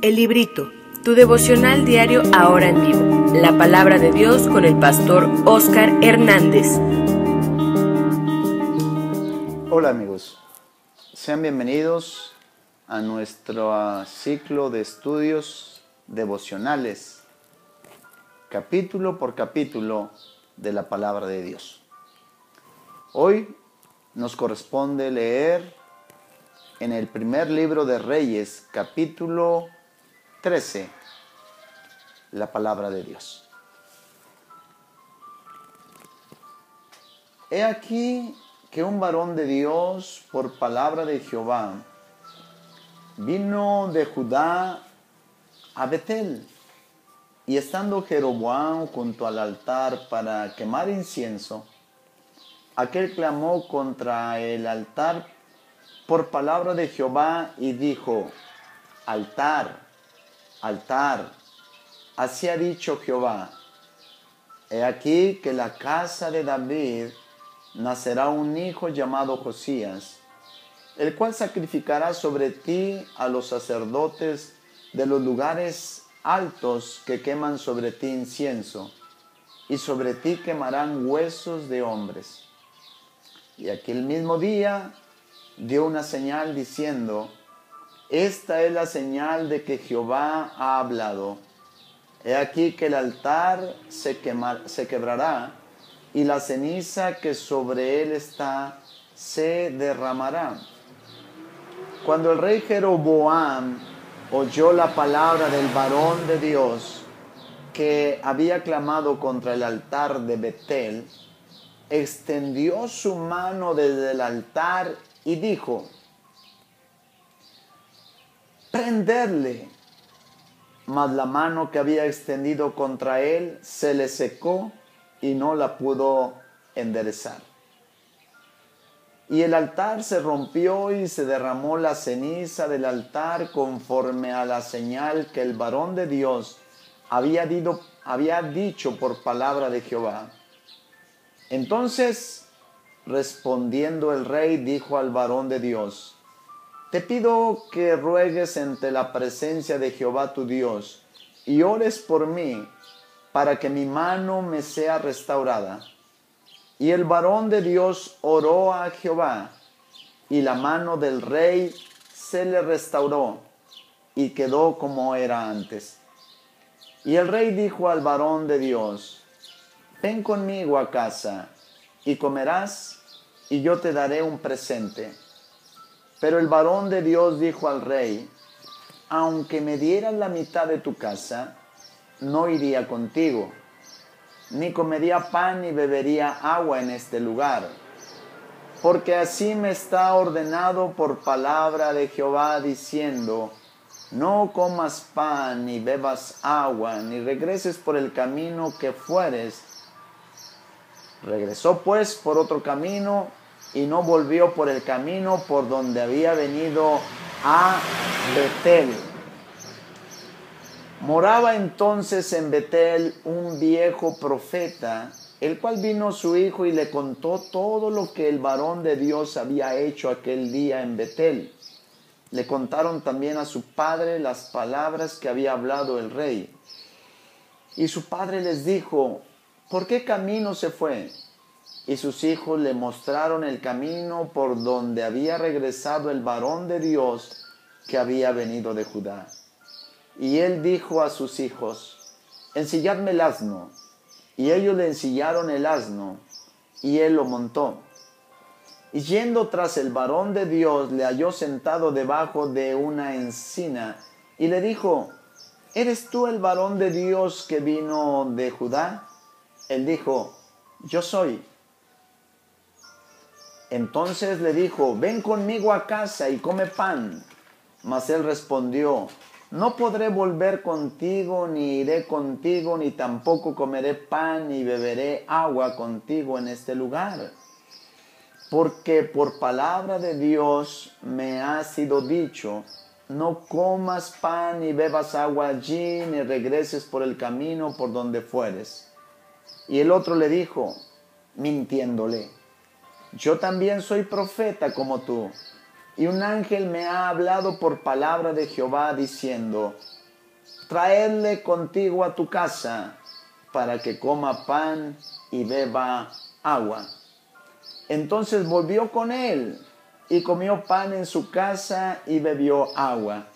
El Librito, tu devocional diario ahora en vivo. La palabra de Dios con el pastor Óscar Hernández. Hola amigos, sean bienvenidos a nuestro ciclo de estudios devocionales, capítulo por capítulo de la palabra de Dios. Hoy nos corresponde leer en el primer libro de Reyes, capítulo 13, la palabra de Dios. He aquí que un varón de Dios, por palabra de Jehová, vino de Judá a Betel, y estando Jeroboam junto al altar para quemar incienso, aquel clamó contra el altar por palabra de Jehová y dijo: altar, altar, así ha dicho Jehová, he aquí que la casa de David nacerá un hijo llamado Josías, el cual sacrificará sobre ti a los sacerdotes de los lugares altos que queman sobre ti incienso, y sobre ti quemarán huesos de hombres. Y aquel mismo día dio una señal diciendo: esta es la señal de que Jehová ha hablado. He aquí que el altar se quebrará, y la ceniza que sobre él está se derramará. Cuando el rey Jeroboam oyó la palabra del varón de Dios que había clamado contra el altar de Betel, extendió su mano desde el altar y dijo: prenderle. Mas la mano que había extendido contra él se le secó y no la pudo enderezar. Y el altar se rompió y se derramó la ceniza del altar conforme a la señal que el varón de Dios había dicho por palabra de Jehová. Entonces, respondiendo el rey, dijo al varón de Dios: te pido que ruegues ante la presencia de Jehová tu Dios y ores por mí para que mi mano me sea restaurada. Y el varón de Dios oró a Jehová, y la mano del rey se le restauró y quedó como era antes. Y el rey dijo al varón de Dios: ven conmigo a casa y comerás, y yo te daré un presente. Pero el varón de Dios dijo al rey: aunque me dieras la mitad de tu casa, no iría contigo, ni comería pan ni bebería agua en este lugar, porque así me está ordenado por palabra de Jehová, diciendo: no comas pan, ni bebas agua, ni regreses por el camino que fueres. Regresó pues por otro camino, y no volvió por el camino por donde había venido a Betel. Moraba entonces en Betel un viejo profeta, el cual vino su hijo y le contó todo lo que el varón de Dios había hecho aquel día en Betel. Le contaron también a su padre las palabras que había hablado el rey. Y su padre les dijo: ¿por qué camino se fue? Y sus hijos le mostraron el camino por donde había regresado el varón de Dios que había venido de Judá. Y él dijo a sus hijos: ensilladme el asno. Y ellos le ensillaron el asno, y él lo montó. Y yendo tras el varón de Dios, le halló sentado debajo de una encina, y le dijo: ¿eres tú el varón de Dios que vino de Judá? Él dijo: yo soy. Entonces le dijo: ven conmigo a casa y come pan. Mas él respondió: no podré volver contigo, ni iré contigo, ni tampoco comeré pan, ni beberé agua contigo en este lugar. Porque por palabra de Dios me ha sido dicho: no comas pan, ni bebas agua allí, ni regreses por el camino por donde fueres. Y el otro le dijo, mintiéndole: yo también soy profeta como tú, y un ángel me ha hablado por palabra de Jehová, diciendo: traedle contigo a tu casa para que coma pan y beba agua. Entonces volvió con él y comió pan en su casa y bebió agua.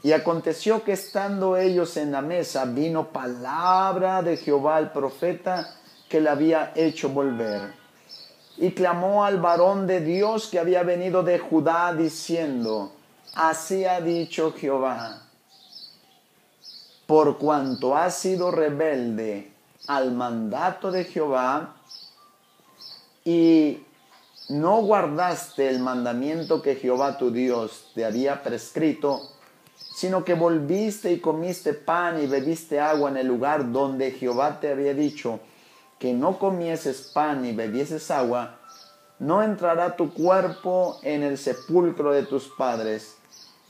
Y aconteció que estando ellos en la mesa, vino palabra de Jehová al profeta que le había hecho volver. Y clamó al varón de Dios que había venido de Judá, diciendo: así ha dicho Jehová, por cuanto has sido rebelde al mandato de Jehová y no guardaste el mandamiento que Jehová tu Dios te había prescrito, sino que volviste y comiste pan y bebiste agua en el lugar donde Jehová te había dicho que no comieses pan y bebieses agua, no entrará tu cuerpo en el sepulcro de tus padres.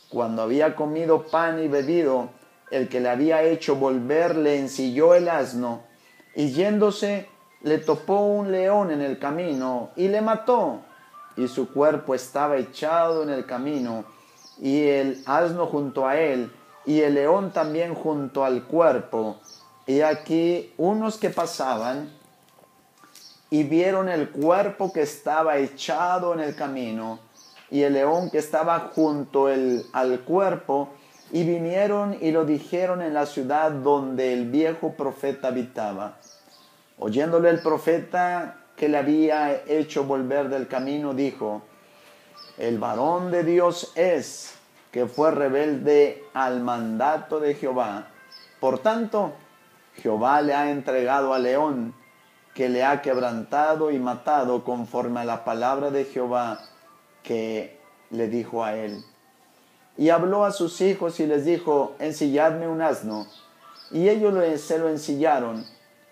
Cuando había comido pan y bebido, el que le había hecho volver le ensilló el asno, y yéndose le topó un león en el camino y le mató, y su cuerpo estaba echado en el camino, y el asno junto a él, y el león también junto al cuerpo. Y aquí unos que pasaban y vieron el cuerpo que estaba echado en el camino y el león que estaba junto al cuerpo, y vinieron y lo dijeron en la ciudad donde el viejo profeta habitaba. Oyéndole el profeta que le había hecho volver del camino, dijo: el varón de Dios es, que fue rebelde al mandato de Jehová. Por tanto, Jehová le ha entregado al león, que le ha quebrantado y matado conforme a la palabra de Jehová que le dijo a él. Y habló a sus hijos y les dijo: ensilladme un asno. Y ellos se lo ensillaron.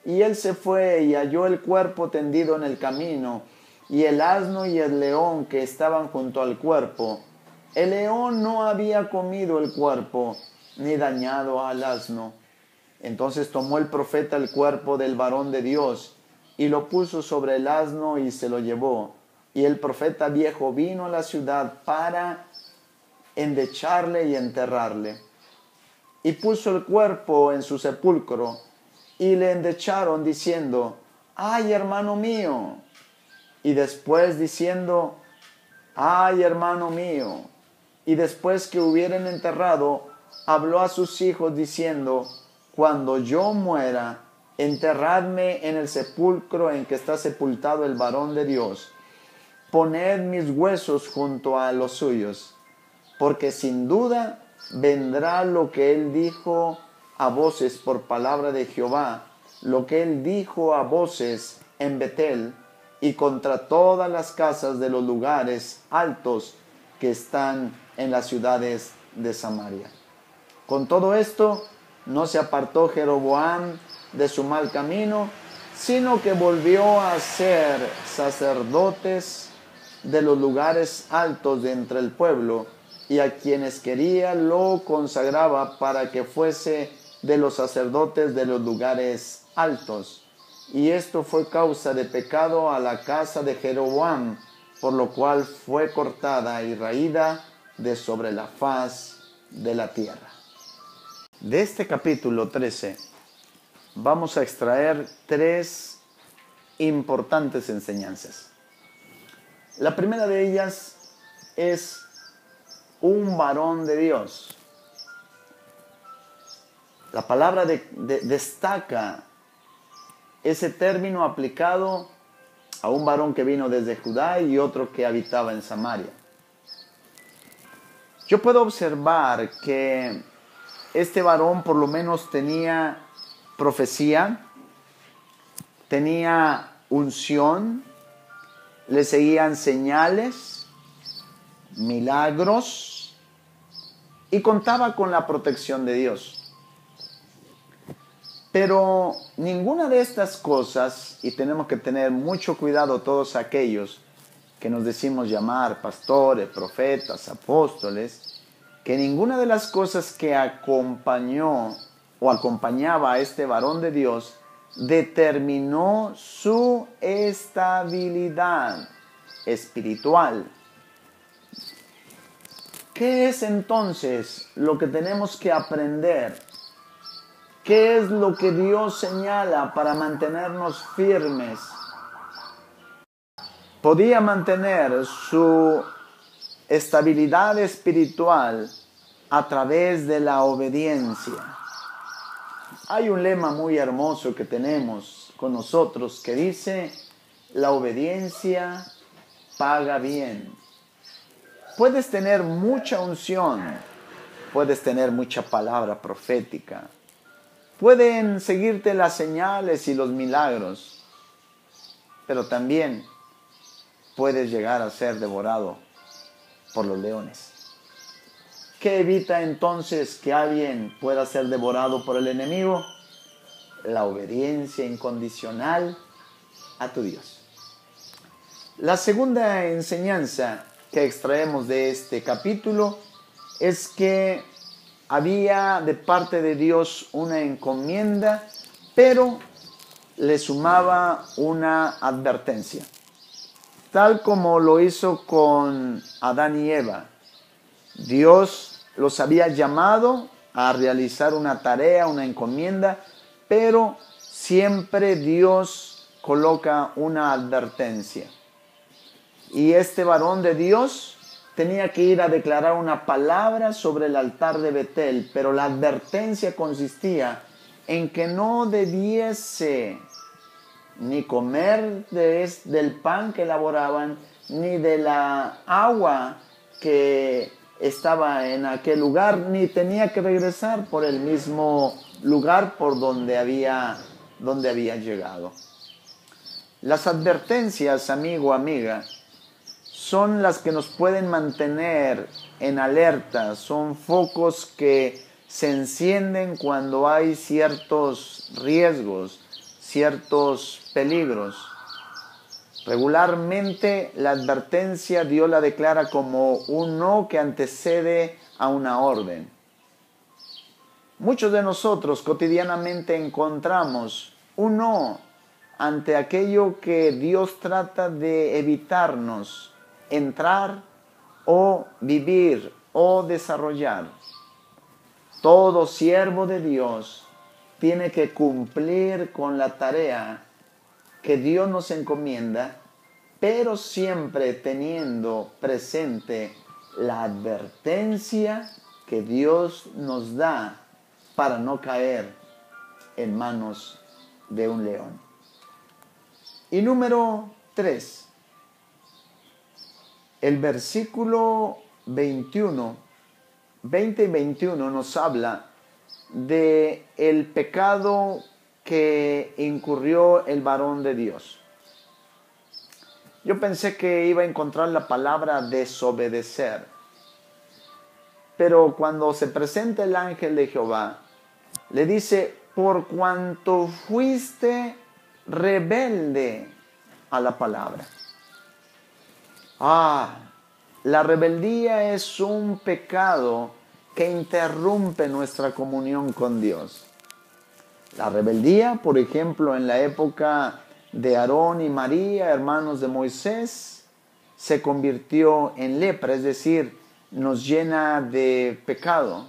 Y él se fue y halló el cuerpo tendido en el camino, y el asno y el león que estaban junto al cuerpo. El león no había comido el cuerpo, ni dañado al asno. Entonces tomó el profeta el cuerpo del varón de Dios, y lo puso sobre el asno y se lo llevó. Y el profeta viejo vino a la ciudad para endecharle y enterrarle. Y puso el cuerpo en su sepulcro, y le endecharon diciendo: ¡ay, hermano mío! Y después diciendo: ¡ay, hermano mío! Y después que hubieran enterrado, habló a sus hijos diciendo: cuando yo muera, enterradme en el sepulcro en que está sepultado el varón de Dios. Poned mis huesos junto a los suyos, porque sin duda vendrá lo que él dijo a voces por palabra de Jehová, lo que él dijo a voces en Betel, y contra todas las casas de los lugares altos que están en las ciudades de Samaria. Con todo esto, no se apartó Jeroboam de su mal camino, sino que volvió a ser sacerdotes de los lugares altos de entre el pueblo, y a quienes quería lo consagraba para que fuese de los sacerdotes de los lugares altos. Y esto fue causa de pecado a la casa de Jeroboam, por lo cual fue cortada y raída de sobre la faz de la tierra. De este capítulo 13 vamos a extraer 3 importantes enseñanzas. La primera de ellas es un varón de Dios. La palabra destaca ese término aplicado a un varón que vino desde Judá y otro que habitaba en Samaria. Yo puedo observar que este varón por lo menos tenía profecía, tenía unción, le seguían señales, milagros, y contaba con la protección de Dios. Pero ninguna de estas cosas, y tenemos que tener mucho cuidado todos aquellos que nos decimos llamar pastores, profetas, apóstoles, que ninguna de las cosas que acompañó o acompañaba a este varón de Dios determinó su estabilidad espiritual. ¿Qué es entonces lo que tenemos que aprender? ¿Qué es lo que Dios señala para mantenernos firmes? Podía mantener su estabilidad espiritual a través de la obediencia. Hay un lema muy hermoso que tenemos con nosotros que dice: la obediencia paga bien. Puedes tener mucha unción, puedes tener mucha palabra profética, pueden seguirte las señales y los milagros, pero también puedes llegar a ser devorado por los leones. ¿Qué evita entonces que alguien pueda ser devorado por el enemigo? La obediencia incondicional a tu Dios. La segunda enseñanza que extraemos de este capítulo es que había de parte de Dios una encomienda, pero le sumaba una advertencia. Tal como lo hizo con Adán y Eva. Dios los había llamado a realizar una tarea, una encomienda, pero siempre Dios coloca una advertencia. Y este varón de Dios tenía que ir a declarar una palabra sobre el altar de Betel, pero la advertencia consistía en que no debiese ni comer del pan que elaboraban, ni de la agua que estaba en aquel lugar, ni tenía que regresar por el mismo lugar por donde había llegado. Las advertencias, amigo, amiga, son las que nos pueden mantener en alerta, son focos que se encienden cuando hay ciertos riesgos, ciertos peligros. Regularmente la advertencia Dios la declara como un no que antecede a una orden. Muchos de nosotros cotidianamente encontramos un no ante aquello que Dios trata de evitarnos entrar o vivir o desarrollar. Todo siervo de Dios tiene que cumplir con la tarea que Dios nos encomienda, pero siempre teniendo presente la advertencia que Dios nos da para no caer en manos de un león. Y número 3, el versículo 20 y 21 nos habla de el pecado que incurrió el varón de Dios. Yo pensé que iba a encontrar la palabra desobedecer, pero cuando se presenta el ángel de Jehová, le dice: por cuanto fuiste rebelde a la palabra. La rebeldía es un pecado que interrumpe nuestra comunión con Dios. La rebeldía, por ejemplo, en la época de Aarón y María, hermanos de Moisés, se convirtió en lepra, es decir, nos llena de pecado.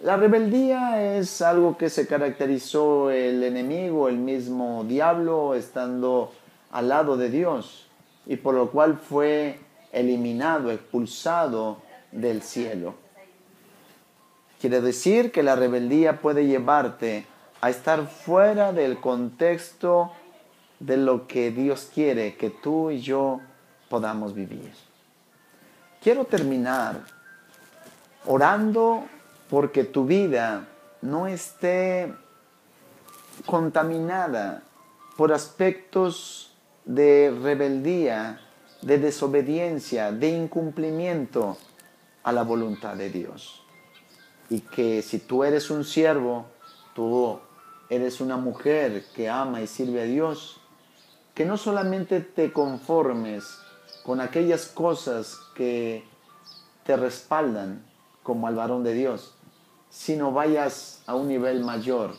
La rebeldía es algo que se caracterizó el enemigo, el mismo diablo, estando al lado de Dios, y por lo cual fue eliminado, expulsado del cielo. Quiere decir que la rebeldía puede llevarte a estar fuera del contexto de lo que Dios quiere que tú y yo podamos vivir. Quiero terminar orando porque tu vida no esté contaminada por aspectos de rebeldía, de desobediencia, de incumplimiento a la voluntad de Dios. Y que si tú eres un siervo, tú eres una mujer que ama y sirve a Dios, que no solamente te conformes con aquellas cosas que te respaldan como al varón de Dios, sino vayas a un nivel mayor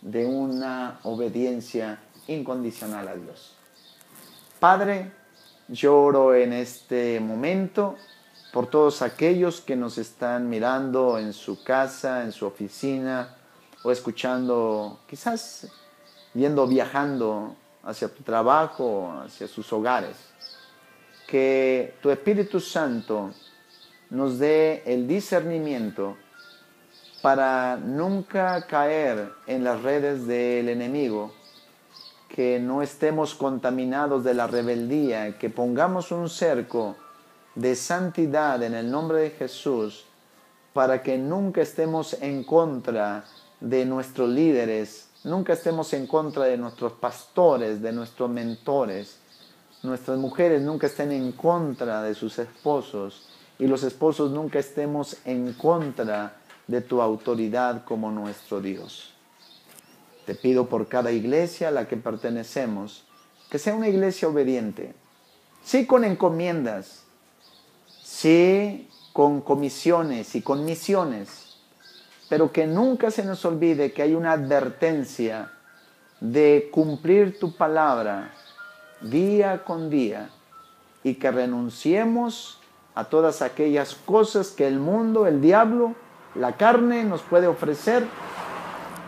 de una obediencia incondicional a Dios. Padre, yo oro en este momento por todos aquellos que nos están mirando en su casa, en su oficina, o escuchando, quizás viajando hacia tu trabajo, hacia sus hogares. Que tu Espíritu Santo nos dé el discernimiento para nunca caer en las redes del enemigo, que no estemos contaminados de la rebeldía, que pongamos un cerco de santidad en el nombre de Jesús, para que nunca estemos en contra de nuestros líderes, nunca estemos en contra de nuestros pastores, de nuestros mentores. Nuestras mujeres nunca estén en contra de sus esposos y los esposos nunca estemos en contra de tu autoridad como nuestro Dios. Te pido por cada iglesia a la que pertenecemos, que sea una iglesia obediente, sí con encomiendas, sí con comisiones y con misiones, pero que nunca se nos olvide que hay una advertencia de cumplir tu palabra día con día y que renunciemos a todas aquellas cosas que el mundo, el diablo, la carne nos puede ofrecer,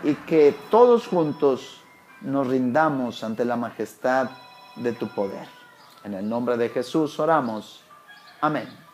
y que todos juntos nos rindamos ante la majestad de tu poder. En el nombre de Jesús oramos. Amén.